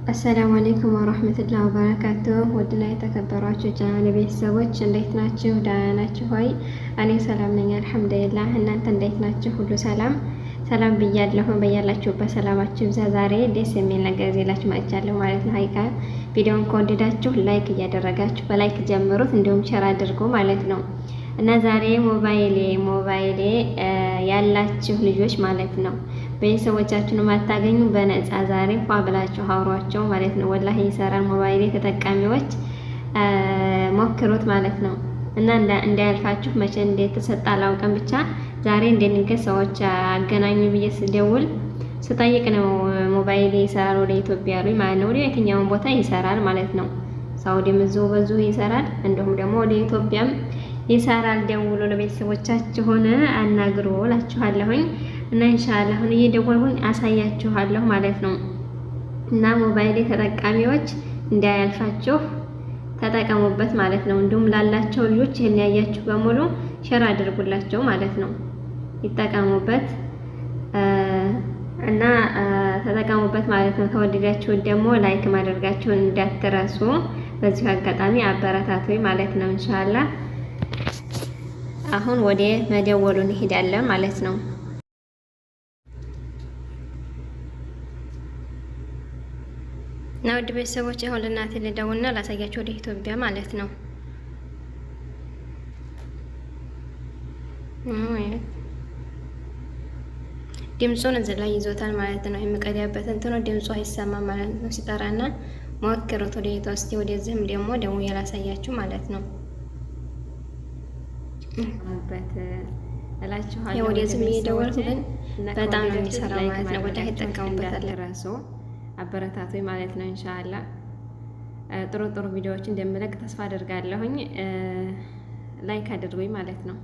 አሰላሙ አለይኩም ወራህመቱላሂ ወበረካቱሁ። ውድና የተከበራችሁ ቻናል ቤተሰቦች እንዴት ናችሁ? ደህና ናችሁ ሆይ? እኔ ሰላም ነኝ አልሐምዱሊላህ። እናንተ እንዴት ናችሁ? ሁሉ ሰላም ሰላም ብያለሁ። በያላችሁበት ሰላማችሁ ይብዛ። ዛሬ ደስ የሚል ነገር ይዤላችሁ መጥቻለሁ ማለት ነው። ሀይቃ ቪዲዮውን ከወደዳችሁ ላይክ እያደረጋችሁ በላይክ ጀምሩት፣ እንዲሁም ሼር አድርጉ ማለት ነው። እና ዛሬ ሞባይሌ ያላችሁ ልጆች ማለት ነው ቤተሰቦቻችሁን ማታገኙ በነፃ ዛሬ ፏ ብላችሁ አውሯቸው ማለት ነው። ወላሂ ይሰራል። ሞባይሌ ተጠቃሚዎች ሞክሩት ማለት ነው። እና እንዳያልፋችሁ መቼ እንደተሰጠ አላውቅም። ብቻ ዛሬ እንደንገት ሰዎች አገናኙ ብዬ ስደውል ስጠይቅ ነው ሞባይሌ ይሰራል ወደ ኢትዮጵያ ያሉኝ ማለት ነው። ወደ የትኛውን ቦታ ይሰራል ማለት ነው። ሳውዲም እዚሁ በዚሁ ይሰራል፣ እንዲሁም ደግሞ ወደ ኢትዮጵያም ይሰራል። ደውሎ ለቤተሰቦቻችሁን አናግሩ እላችኋለሁኝ። እና ኢንሻአላህ አሁን እየደወልኩኝ አሳያችኋለሁ ማለት ነው። እና ሞባይሌ ተጠቃሚዎች እንዳያልፋችሁ ተጠቀሙበት ማለት ነው። እንዲሁም ላላቸው ልጆች ይሄን ያያችሁ በሙሉ ሼር አድርጉላቸው ማለት ነው። ይጠቀሙበት እና ተጠቀሙበት ማለት ነው። ከወደዳችሁ ደግሞ ላይክ ማድረጋችሁን እንዳትረሱ። በዚህ አጋጣሚ አበረታቱኝ ማለት ነው። ኢንሻአላህ አሁን ወደ መደወሉ እንሄዳለን ማለት ነው። እና ውድ ቤተሰቦች አሁን ለእናቴ ልደውልና ላሳያችሁ ወደ ኢትዮጵያ ማለት ነው። ድምፁን እዚህ ላይ ይዞታል ማለት ነው። የምቀዳበት እንትኑ ድምፁ አይሰማም ማለት ነው ሲጠራና ሞክሩት። ወደ ኢትዮጵያ ወደዚህም ደግሞ ደውዬ ላሳያችሁ ማለት ነው። እላችኋለሁ ወደዚህም እየደወልኩ ግን በጣም ነው የሚሰራው ማለት ነው። ወደ ይጠቀሙበታል ራሱ አበረታቱኝ ማለት ነው። ኢንሻአላህ ጥሩ ቪዲዮዎች እንደምለቅ ተስፋ አደርጋለሁኝ። ላይክ አድርጉኝ ማለት ነው።